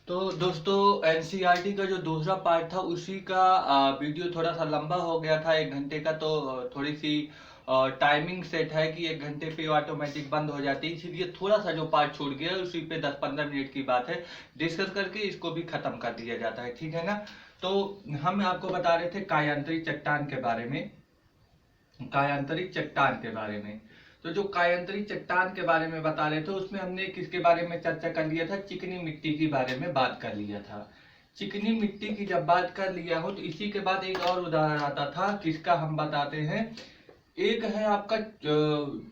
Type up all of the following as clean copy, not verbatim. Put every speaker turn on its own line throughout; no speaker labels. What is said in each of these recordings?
तो दोस्तों एनसीईआरटी का जो दूसरा पार्ट था उसी का वीडियो थोड़ा सा लंबा हो गया था 1 घंटे का। तो थोड़ी सी टाइमिंग सेट है कि 1 घंटे पे ऑटोमेटिक बंद हो जाती है, इसीलिए थोड़ा सा जो पार्ट छूट गया है उसी पे 10-15 मिनट की बात है, डिस्कस करके इसको भी खत्म कर दिया जाता है। ठीक है ना। तो हम आपको बता रहे थे कायांतरिक चट्टान के बारे में। कायांतरिक चट्टान के बारे में तो जो कायांतरिक चट्टान के बारे में बता रहे थे उसमें हमने किसके बारे में चर्चा कर लिया था, चिकनी मिट्टी के बारे में बात कर लिया था। चिकनी मिट्टी की जब बात कर लिया हो तो इसी के बाद एक और उदाहरण आता था, किसका हम बताते हैं। एक है आपका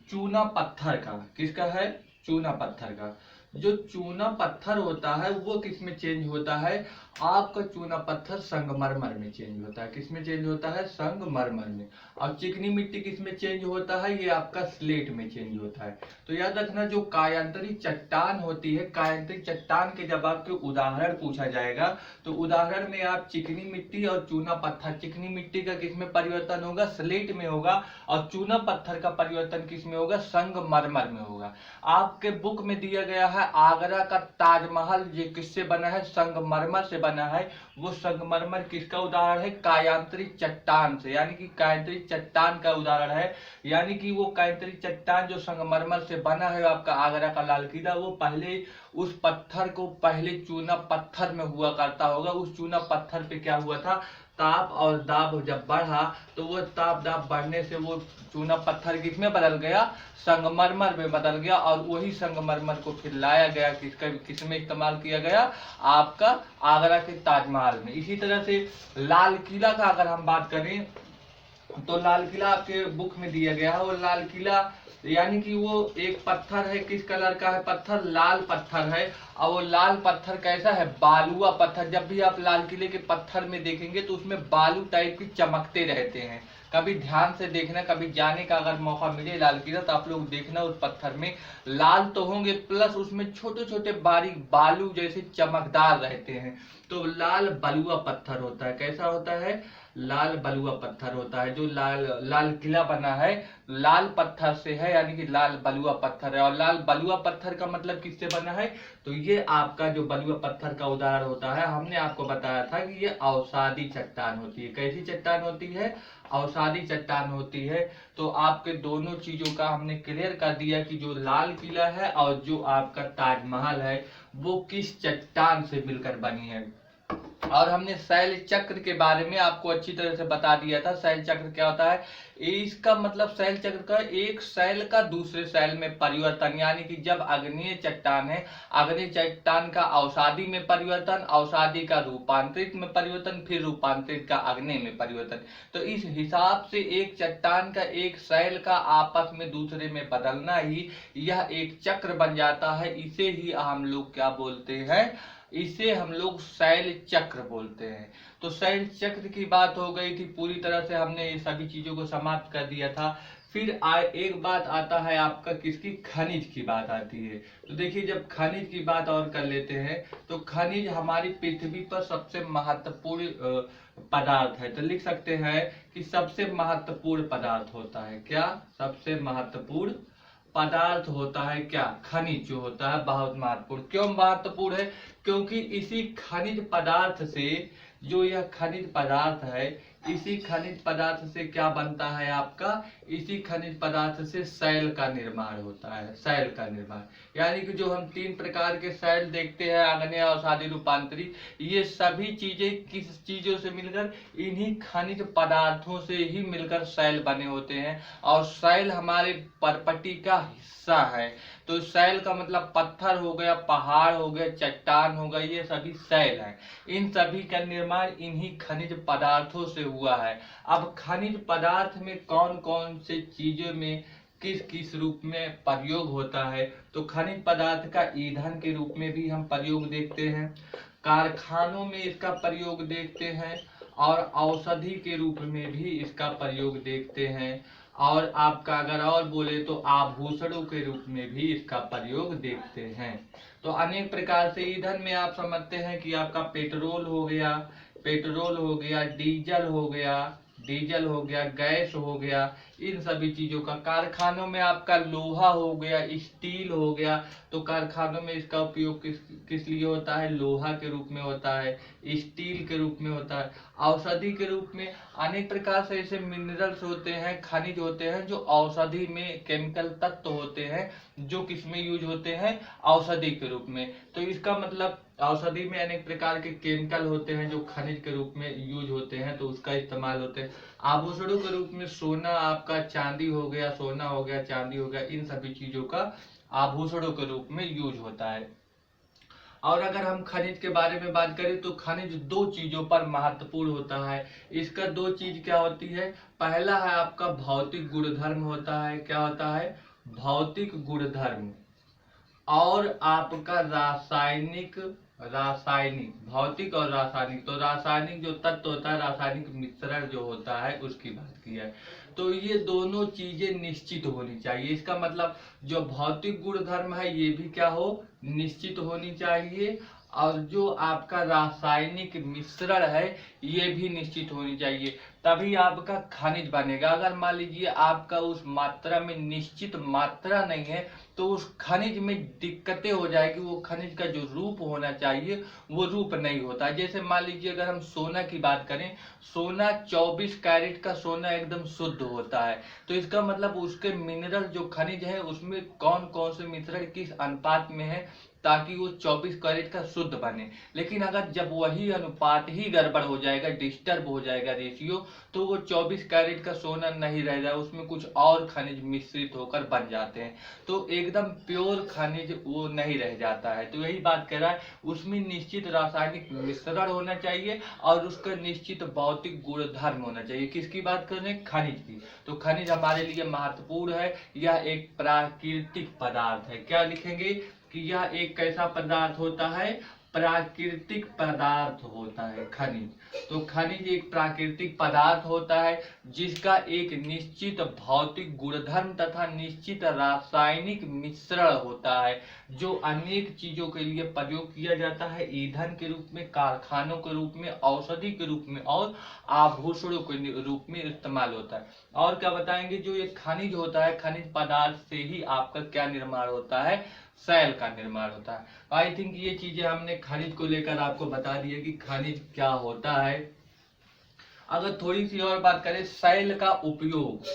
चूना पत्थर का। किसका है? चूना पत्थर का। जो चूना पत्थर होता है वो किस में चेंज होता है? आपका चूना पत्थर संगमरमर में चेंज होता है। किस में चेंज होता है? संगमरमर में। और चिकनी मिट्टी किस में चेंज होता है? ये आपका स्लेट में चेंज होता है। तो याद रखना, जो कायांतरिक चट्टान होती है, कायांतरिक चट्टान के जब आपके उदाहरण पूछा जाएगा तो उदाहरण में आप चिकनी मिट्टी और चूना पत्थर, चिकनी मिट्टी का किस में परिवर्तन होगा? स्लेट में होगा। और चूना पत्थर का परिवर्तन किस में होगा? संगमरमर में होगा। आपके बुक में दिया गया है आगरा का ताजमहल, ये किससे बना है? संगमरमर से बना है। वो संगमरमर किसका उदाहरण है? कायांतरिक चट्टान से, यानी कि कायांतरिक चट्टान का उदाहरण है। यानी कि वो कायांतरिक चट्टान जो संगमरमर से बना है आपका आगरा का लाल किला, वो पहले उस पत्थर को पहले चूना पत्थर में हुआ करता होगा। उस चूना पत्थर पे क्या हुआ था? ताप और दाब जब बढ़ा तो वो ताप दाब बढ़ने से वो चूना पत्थर किसमें बदल गया? संगमरमर में बदल गया। और वही संगमरमर को फिर लाया गया, किसमें इस्तेमाल किया गया? आपका आगरा के ताजमहल में। इसी तरह से लाल किला का अगर हम बात करें तो लाल किला आपके बुक में दिया गया है। वो लाल किला यानी कि वो एक पत्थर है, किस कलर का है? पत्थर लाल पत्थर है। और वो लाल पत्थर कैसा है? बालुआ पत्थर। जब भी आप लाल किले के पत्थर में देखेंगे तो उसमें बालू टाइप की चमकते रहते हैं। कभी ध्यान से देखना, कभी जाने का अगर मौका मिले लाल किला तो आप लोग देखना, उस पत्थर में लाल तो होंगे प्लस उसमें छोटे छोटे बारीक बालू जैसे चमकदार रहते हैं। तो लाल बलुआ पत्थर होता है। कैसा होता है? लाल बलुआ पत्थर होता है। जो लाल किला बना है लाल पत्थर से है, यानी कि लाल बलुआ पत्थर है। और लाल बलुआ पत्थर का मतलब किससे बना है? तो ये आपका जो बलुआ पत्थर का उदाहरण होता है, हमने आपको बताया था कि ये अवसादी चट्टान होती है। कैसी चट्टान होती है? अवसादी चट्टान होती है। तो आपके दोनों चीजों का हमने क्लियर कर दिया कि जो लाल किला है और जो आपका ताजमहल है वो किस चट्टान से मिलकर बनी है। और हमने शैल चक्र के बारे में आपको अच्छी तरह से बता दिया था। शैल चक्र क्या होता है? इसका मतलब शैल चक्र का एक शैल का दूसरे शैल में परिवर्तन, यानी कि जब अग्नेय चट्टान है, अग्नेय चट्टान का अवसादी में परिवर्तन, अवसादी का रूपांतरित में परिवर्तन, फिर रूपांतरित का आग्नेय में परिवर्तन। तो इस हिसाब से एक चट्टान का, एक शैल का आपस में दूसरे में बदलना ही यह एक चक्र बन जाता है। इसे ही हम लोग क्या बोलते हैं? इसे हम लोग शैल चक्र बोलते हैं। तो शैल चक्र की बात हो गई थी, पूरी तरह से हमने ये सभी चीजों को समाप्त कर दिया था। फिर एक बात आता है आपका किसकी? खनिज की बात आती है। तो देखिए, जब खनिज की बात और कर लेते हैं तो खनिज हमारी पृथ्वी पर सबसे महत्वपूर्ण पदार्थ है। तो लिख सकते हैं कि सबसे महत्वपूर्ण पदार्थ होता है क्या? सबसे महत्वपूर्ण पदार्थ होता है क्या? खनिज जो होता है बहुत महत्वपूर्ण। क्यों महत्वपूर्ण है? क्योंकि इसी खनिज पदार्थ से, जो यह खनिज पदार्थ है, इसी खनिज पदार्थ से क्या बनता है आपका? इसी खनिज पदार्थ से शैल का निर्माण होता है। शैल का निर्माण यानी कि जो हम 3 प्रकार के शैल देखते हैं, आग्नेय, अवसादी, रूपांतरी, ये सभी चीजें किस चीजों से मिलकर? इन्हीं खनिज पदार्थों से ही मिलकर शैल बने होते हैं। और शैल हमारे पर्पटी का हिस्सा है। तो शैल का मतलब पत्थर हो गया, पहाड़ हो गया, चट्टान हो गया, ये सभी शैल हैं। इन सभी का निर्माण इन्हीं खनिज पदार्थों से हुआ है। अब खनिज पदार्थ में कौन कौन से चीजों में किस किस रूप में प्रयोग होता है? तो खनिज पदार्थ का ईंधन के रूप में भी हम प्रयोग देखते हैं, कारखानों में इसका प्रयोग देखते हैं, और औषधि के रूप में भी इसका प्रयोग देखते हैं, और आपका अगर और बोले तो आभूषणों के रूप में भी इसका प्रयोग देखते हैं। तो अनेक प्रकार से ईंधन में आप समझते हैं कि आपका पेट्रोल हो गया, डीजल हो गया, गैस हो गया, इन सभी चीजों का। कारखानों में आपका लोहा हो गया, स्टील हो गया, तो कारखानों में इसका उपयोग किस लिए होता है? लोहा के रूप में होता है, स्टील के रूप में होता है, औषधि के रूप में। अनेक प्रकार से ऐसे मिनरल्स होते हैं, खनिज होते हैं जो औषधि में केमिकल तत्व होते हैं, जो किसमें यूज होते हैं? औषधि के रूप में। तो इसका मतलब औषधि में अनेक प्रकार के केमिकल होते हैं जो खनिज के रूप में यूज होते हैं, तो उसका इस्तेमाल होते हैं। आभूषणों के रूप में सोना, आपका चांदी हो गया, सोना हो गया, चांदी हो गया, इन सभी चीजों का आभूषणों के रूप में यूज होता है। और अगर हम खनिज के बारे में बात करें तो खनिज दो चीजों पर महत्वपूर्ण होता है। इसका दो चीज क्या होती है? पहला है आपका भौतिक गुणधर्म होता है। क्या होता है? भौतिक गुणधर्म। और आपका रासायनिक, भौतिक और रासायनिक। तो रासायनिक जो तत्व होता है, रासायनिक मिश्रण जो होता है, उसकी बात की है। तो ये दोनों चीजें निश्चित होनी चाहिए। इसका मतलब जो भौतिक गुणधर्म है ये भी क्या हो? निश्चित होनी चाहिए। और जो आपका रासायनिक मिश्रण है ये भी निश्चित होनी चाहिए, तभी आपका खनिज बनेगा। अगर मान लीजिए आपका उस मात्रा में निश्चित मात्रा नहीं है तो उस खनिज में दिक्कतें हो जाएगी। वो खनिज का जो रूप होना चाहिए वो रूप नहीं होता। जैसे मान लीजिए अगर हम सोना की बात करें, सोना 24 कैरेट का सोना एकदम शुद्ध होता है। तो इसका मतलब उसके मिनरल जो खनिज है उसमें कौन कौन से मिश्रण किस अनुपात में है ताकि वो 24 कैरेट का शुद्ध बने। लेकिन अगर जब वही अनुपात ही गड़बड़ हो जाएगा, डिस्टर्ब हो जाएगा रेशियो, तो वो 24 कैरेट का सोना नहीं रह जाए, उसमें कुछ और खनिज मिश्रित होकर बन जाते हैं। तो एकदम प्योर खनिज वो नहीं रह जाता है। तो यही बात कर रहा है, उसमें निश्चित रासायनिक मिश्रण होना चाहिए और उसका निश्चित भौतिक गुणधर्म होना चाहिए। किसकी बात कर रहे हैं? खनिज की। तो खनिज हमारे लिए महत्वपूर्ण है। यह एक प्राकृतिक पदार्थ है। क्या लिखेंगे? कि यह एक कैसा पदार्थ होता है? प्राकृतिक पदार्थ होता है खनिज। तो खनिज एक प्राकृतिक पदार्थ होता है जिसका एक निश्चित भौतिक गुणधर्म तथा निश्चित रासायनिक मिश्रण होता है, जो अनेक चीजों के लिए प्रयोग किया जाता है, ईंधन के रूप में, कारखानों के रूप में, औषधि के रूप में और आभूषणों के रूप में इस्तेमाल होता है। और क्या बताएंगे? जो ये खनिज होता है, खनिज पदार्थ से ही आपका क्या निर्माण होता है? सेल का निर्माण होता है। आई थिंक ये चीजें हमने खनिज को लेकर आपको बता दी है कि खनिज क्या होता है। अगर थोड़ी सी और बात करें सेल का उपयोग,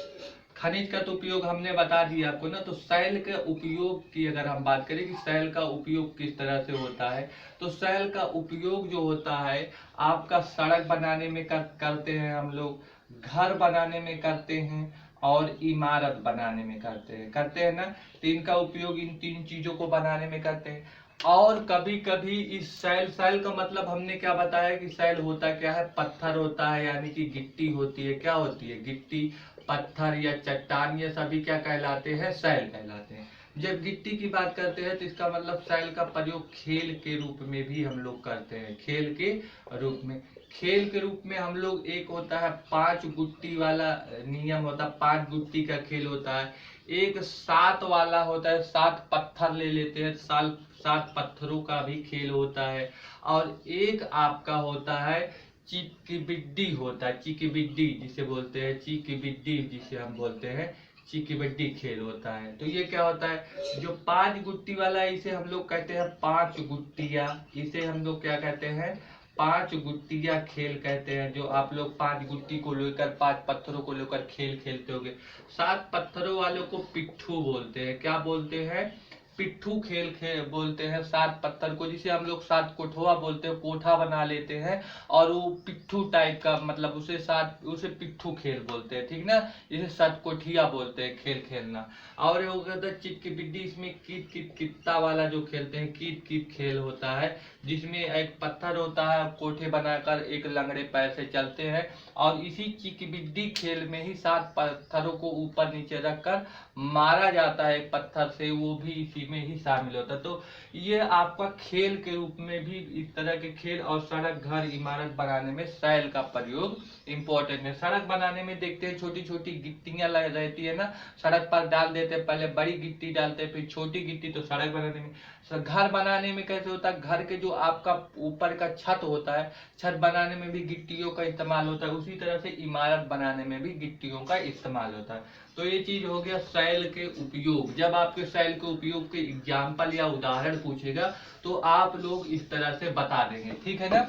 खनिज का तो उपयोग हमने बता दिया आपको ना, तो सेल के उपयोग की अगर हम बात करें कि सेल का उपयोग किस तरह से होता है, तो सेल का उपयोग जो होता है आपका सड़क बनाने में करते हैं हम लोग, घर बनाने में करते हैं और इमारत बनाने में करते हैं ना। तो इनका उपयोग इन तीन चीजों को बनाने में करते हैं। और कभी कभी इस सेल का मतलब हमने क्या बताया कि सेल होता क्या है? पत्थर होता है, यानी कि गिट्टी होती है। क्या होती है? गिट्टी, पत्थर या चट्टान, ये सभी क्या कहलाते हैं? सेल कहलाते हैं। जब गिट्टी की बात करते हैं तो इसका मतलब सेल का प्रयोग खेल के रूप में भी हम लोग करते हैं। खेल के रूप में, खेल के रूप में हम लोग, एक होता है 5 गुट्टी वाला नियम होता है, 5 गुट्टी का खेल होता है। एक 7 वाला होता है, 7 पत्थर ले लेते हैं, 7 पत्थरों का भी खेल होता है। और एक आपका होता है चिकिबिड्डी होता है, चिकिबिड्डी जिसे बोलते हैं, चिकिबिड्डी जिसे हम बोलते हैं, चिकिबिड्डी खेल होता है। तो ये क्या होता है? जो 5 गुट्टी वाला है इसे हम लोग कहते हैं 5 गुट्टिया। इसे हम लोग क्या कहते हैं? 5 गुट्टिया खेल कहते हैं। जो आप लोग 5 गुट्टी को लेकर, 5 पत्थरों को लेकर खेल खेलते होगे। 7 पत्थरों वालों को पिट्ठू बोलते हैं। क्या बोलते हैं? पिट्ठू खेल बोलते हैं 7 पत्थर को, जिसे हम लोग 7 कोठवा बोलते हैं, कोठा बना लेते हैं और वो पिट्ठू टाइप का, मतलब उसे पिट्ठू खेल बोलते हैं, ठीक ना। जिसे 7 कोठिया बोलते हैं खेल खेलना। और हो गया था चिटकी, इसमें कीट कीट कित्ता वाला जो खेलते हैं, कीट कीट खेल होता है, जिसमें एक पत्थर होता है, कोठे बनाकर एक लंगड़े पैर से चलते हैं। और इसी चिकबिड्डी खेल में ही 7 पत्थरों को ऊपर नीचे रखकर मारा जाता है एक पत्थर से, वो भी इसी चीज में ही शामिल होता है। तो ये आपका खेल के रूप में भी इस तरह के खेल और सड़क, घर, इमारत बनाने में सैल का प्रयोग इम्पोर्टेंट है। सड़क बनाने में देखते हैं छोटी छोटी गिट्टियां रहती है ना, सड़क पर डाल देते हैं, पहले बड़ी गिट्टी डालते हैं फिर छोटी गिट्टी, तो सड़क बनाने में। घर बनाने में कैसे होता है, घर के जो आपका ऊपर का छत होता है, छत बनाने में भी गिट्टियों का इस्तेमाल होता है। उसी तरह से इमारत बनाने में भी गिट्टियों का इस्तेमाल होता है। तो ये चीज हो गया सैल के उपयोग। जब आपके सैल के उपयोग के एग्जाम्पल या उदाहरण पूछेगा तो आप लोग इस तरह से बता देंगे, ठीक है ना।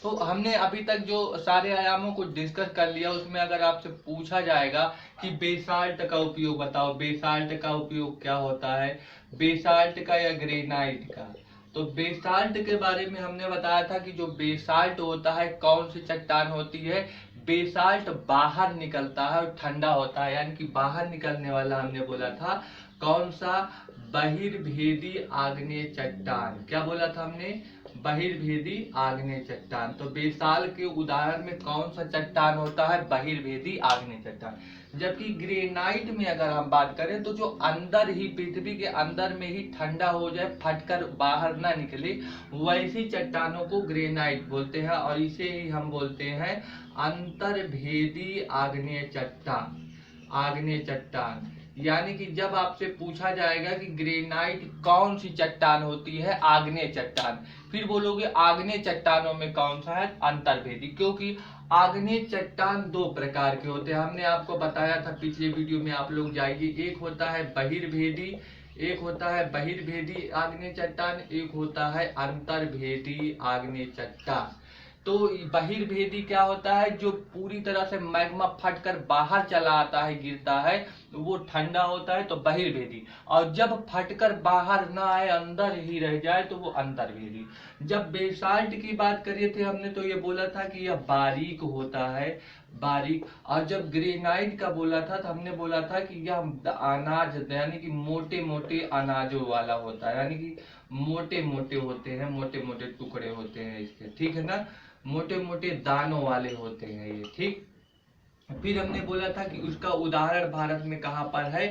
तो हमने अभी तक जो सारे आयामों को डिस्कस कर लिया, उसमें अगर आपसे पूछा जाएगा कि बेसाल्ट का उपयोग बताओ, बेसाल्ट का उपयोग क्या होता है, बेसाल्ट का या ग्रेनाइट का। तो बेसाल्ट के बारे में हमने बताया था कि जो बेसाल्ट होता है कौन सी चट्टान होती है, बेसाल्ट बाहर निकलता है और ठंडा होता है, यानी कि बाहर निकलने वाला हमने बोला था कौन सा, बहिर्भेदी आग्नेय चट्टान। क्या बोला था हमने, बहिर्भेदी आग्नेय चट्टान। तो बेसाल के उदाहरण में कौन सा चट्टान होता है, बहिर्भेदी आग्नेय चट्टान। जबकि ग्रेनाइट में अगर हम बात करें तो जो अंदर ही, पृथ्वी के अंदर में ही ठंडा हो जाए, फटकर बाहर ना निकले, वैसी चट्टानों को ग्रेनाइट बोलते हैं और इसे ही हम बोलते हैं अंतर्भेदी आग्नेय चट्टान। आग्नेय चट्टान यानी कि जब आपसे पूछा जाएगा कि ग्रेनाइट कौन सी चट्टान होती है, आग्नेय चट्टान, फिर बोलोगे आग्नेय चट्टानों में कौन सा है, अंतर्भेदी। क्योंकि आग्नेय चट्टान दो प्रकार के होते हैं, हमने आपको बताया था पिछले वीडियो में, आप लोग जाइए। एक होता है बहिर्भेदी, एक होता है बहिर्भेदी आग्नेय चट्टान, एक होता है अंतर्भेदी आग्नेय चट्टान। तो बहिर्भेदी क्या होता है, जो पूरी तरह से मैग्मा फटकर बाहर चला आता है, गिरता है, वो ठंडा होता है तो बहिर्भेदी। और जब फटकर बाहर ना आए, अंदर ही रह जाए, तो वो अंतर्भेदी। जब बेसाल्ट की बात करिए थे हमने, तो ये बोला था कि यह बारीक होता है, बारीक। और जब ग्रेनाइट का बोला था तो हमने बोला था कि यह अनाज, यानी कि मोटे मोटे अनाजों वाला होता है, यानी कि मोटे मोटे होते हैं, मोटे मोटे टुकड़े होते हैं इसके, ठीक है ना, मोटे मोटे दानों वाले होते हैं ये, ठीक। फिर हमने बोला था कि उसका उदाहरण भारत में कहाँ पर है,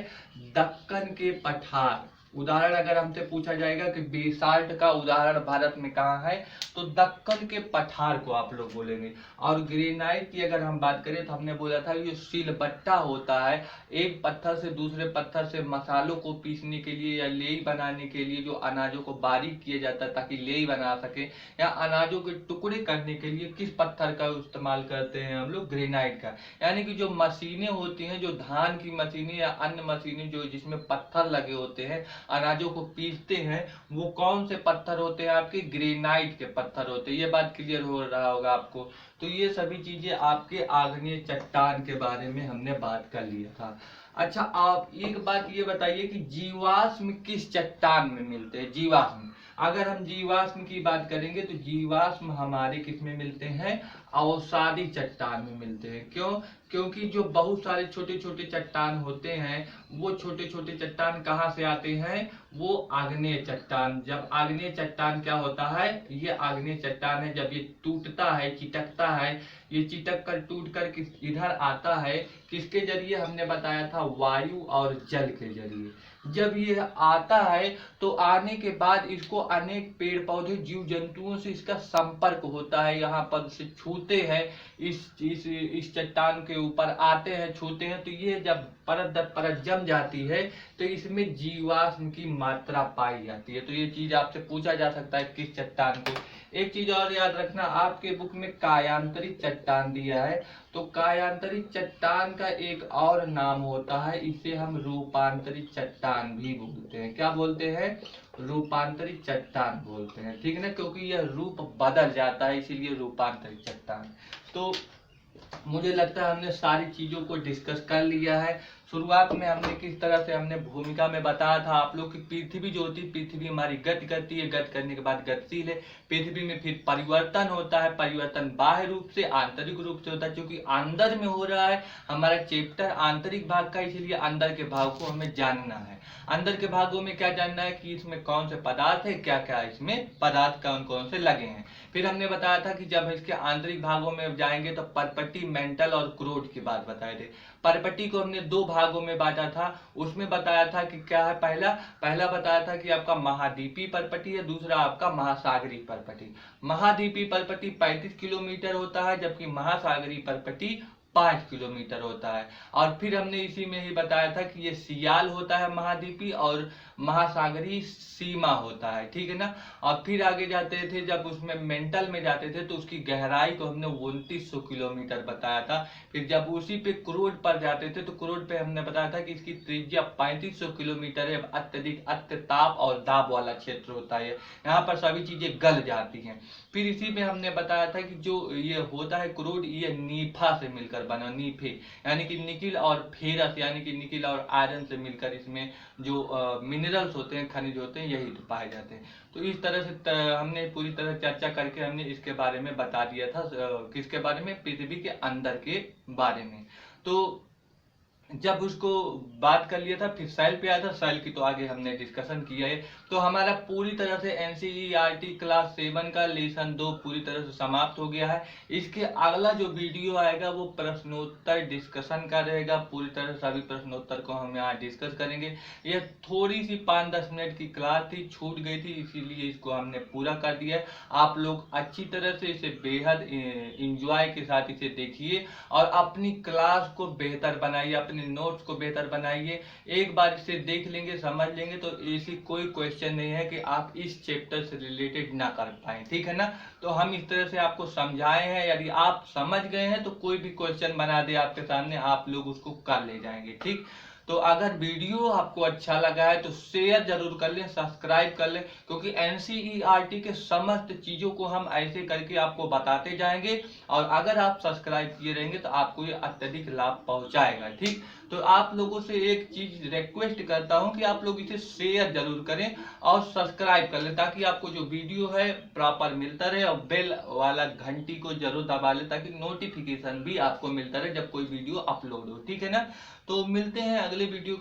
दक्कन के पठार। उदाहरण अगर हमसे पूछा जाएगा कि बेसाल्ट का उदाहरण भारत में कहाँ है, तो दक्कन के पठार को आप लोग बोलेंगे। और ग्रेनाइट की अगर हम बात करें तो हमने बोला था ये सिलबट्टा होता है, एक पत्थर से दूसरे पत्थर से मसालों को पीसने के लिए या लेई बनाने के लिए जो अनाजों को बारीक किया जाता है ताकि लेई बना सके, या अनाजों के टुकड़े करने के लिए किस पत्थर का इस्तेमाल करते हैं हम लोग, ग्रेनाइट का। यानी कि जो मशीनें होती हैं, जो धान की मशीनें या अन्य मशीनें जो जिसमें पत्थर लगे होते हैं, अनाजों को पीसते हैं, वो कौन से पत्थर होते हैं आपके, ग्रेनाइट के पत्थर होते हैं। ये बात क्लियर हो रहा होगा आपको। तो ये सभी चीजें आपके आग्नेय चट्टान के बारे में हमने बात कर लिया था। अच्छा, आप एक बात ये बताइए कि जीवाश्म किस चट्टान में मिलते हैं, जीवाश्म। अगर हम जीवाश्म की बात करेंगे तो जीवाश्म हमारे किस में मिलते हैं, अवसादी चट्टान में मिलते हैं। क्यों, क्योंकि जो बहुत सारे छोटे छोटे चट्टान होते हैं, वो छोटे छोटे चट्टान कहाँ से आते हैं, वो आग्नेय चट्टान। जब आग्नेय चट्टान क्या होता है, ये आग्नेय चट्टान है, जब ये टूटता है, चिटकता है, ये चिटक कर टूट कर इधर आता है, किसके जरिए, हमने बताया था वायु और जल के जरिए। जब ये आता है तो आने के बाद इसको अनेक पेड़ पौधे, जीव जंतुओं से इसका संपर्क होता है, यहाँ पर से छूते हैं, इस चट्टान के ऊपर आते हैं, छूते हैं, तो ये जब परत दर परत जम जाती है तो इसमें जीवाश्म की मात्रा पाई जाती है। तो ये चीज आपसे पूछा जा सकता है किस चट्टान को। एक चीज और याद रखना, आपके बुक में कायांतरित चट्टान दिया है, तो कायांतरित चट्टान का एक और नाम होता है, इसे हम रूपांतरित चट्टान भी बोलते हैं। क्या बोलते हैं, रूपांतरित चट्टान बोलते हैं, ठीक है ना, क्योंकि यह रूप बदल जाता है, इसीलिए रूपांतरित चट्टान। तो मुझे लगता है हमने सारी चीजों को डिस्कस कर लिया है। शुरुआत में हमने किस तरह से हमने भूमिका में बताया था आप लोग की, पृथ्वी जो होती है, पृथ्वी हमारी गति करती है, गति करने के बाद गतिशील है। पृथ्वी में फिर परिवर्तन होता है, परिवर्तन बाह्य रूप से, आंतरिक रूप से होता है, क्योंकि अंदर में हो रहा है। हमारा चैप्टर आंतरिक भाग का, इसलिए अंदर के भाग को हमें जानना है। अंदर के भागों में क्या जानना है कि इसमें कौन से पदार्थ है, क्या क्या इसमें पदार्थ कौन कौन से लगे हैं। फिर हमने बताया था कि जब इसके आंतरिक भागों में जाएंगे तो परपट्टी, मेंटल और क्रोड की बात बताए थे। परपट्टी को हमने दो भाग भागों में बांटा था। उसमें बताया था कि क्या है, पहला बताया था कि आपका महाद्वीपीय परपटी है, दूसरा आपका महासागरीय परपटी। महाद्वीपीय परपटी 35 किलोमीटर होता है, जबकि महासागरीय परपटी 5 किलोमीटर होता है। और फिर हमने इसी में ही बताया था कि ये सियाल होता है महाद्वीपीय, और महासागरीय सीमा होता है, ठीक है ना। और फिर आगे जाते थे, जब उसमें मेंटल में जाते थे तो उसकी गहराई को हमने 2900 किलोमीटर बताया था। फिर जब उसी पे क्रूड पर जाते थे तो क्रूड पे हमने बताया था कि इसकी त्रिज्या 3500 किलोमीटर है। अत्यधिक अत्यताप और दाब वाला क्षेत्र होता है, यहाँ पर सभी चीजें गल जाती हैं। फिर इसी में हमने बताया था कि जो ये होता है क्रूड, ये नीफा से मिलकर बना, नीफे यानी कि निकिल और फेरस यानी कि निकिल और आयरन से मिलकर इसमें जो मिनरल्स होते हैं, खनिज होते हैं, यही तो पाए जाते हैं। तो इस तरह से हमने पूरी तरह चर्चा करके हमने इसके बारे में बता दिया था, किसके बारे में, पृथ्वी के अंदर के बारे में। तो जब उसको बात कर लिया था, फिर सेल पे आया था। सेल की तो आगे हमने डिस्कशन किया है। तो हमारा पूरी तरह से एनसीईआरटी क्लास 7 का लेसन 2 पूरी तरह से समाप्त हो गया है। इसके अगला जो वीडियो आएगा वो प्रश्नोत्तर डिस्कशन का रहेगा। पूरी तरह से सभी प्रश्नोत्तर को हम यहाँ डिस्कस करेंगे। ये थोड़ी सी 5-10 मिनट की क्लास थी, छूट गई थी, इसीलिए इसको हमने पूरा कर दिया है। आप लोग अच्छी तरह से इसे बेहद इंजॉय के साथ इसे देखिए और अपनी क्लास को बेहतर बनाइए, अपने नोट्स को बेहतर बनाइए। एक बार इसे देख लेंगे, समझ लेंगे तो ऐसी कोई क्वेश्चन नहीं है कि आप इस चैप्टर से रिलेटेड ना कर पाए, ठीक है ना। तो हम इस तरह से आपको समझाए हैं, यदि आप समझ गए हैं तो कोई भी क्वेश्चन बना दे आपके सामने, आप लोग उसको कर ले जाएंगे, ठीक। तो अगर वीडियो आपको अच्छा लगा है तो शेयर जरूर कर लें, सब्सक्राइब कर लें, क्योंकि एनसीईआरटी के समस्त चीजों को हम ऐसे करके आपको बताते जाएंगे। और अगर आप सब्सक्राइब किए रहेंगे तो आपको ये अत्यधिक लाभ पहुंचाएगा, ठीक। तो आप लोगों से एक चीज रिक्वेस्ट करता हूं कि आप लोग इसे शेयर जरूर करें और सब्सक्राइब कर लें, ताकि आपको जो वीडियो है प्रॉपर मिलता रहे। और बेल वाला घंटी को जरूर दबा लें, ताकि नोटिफिकेशन भी आपको मिलता रहे जब कोई वीडियो अपलोड हो, ठीक है ना। तो मिलते हैं अगले वीडियो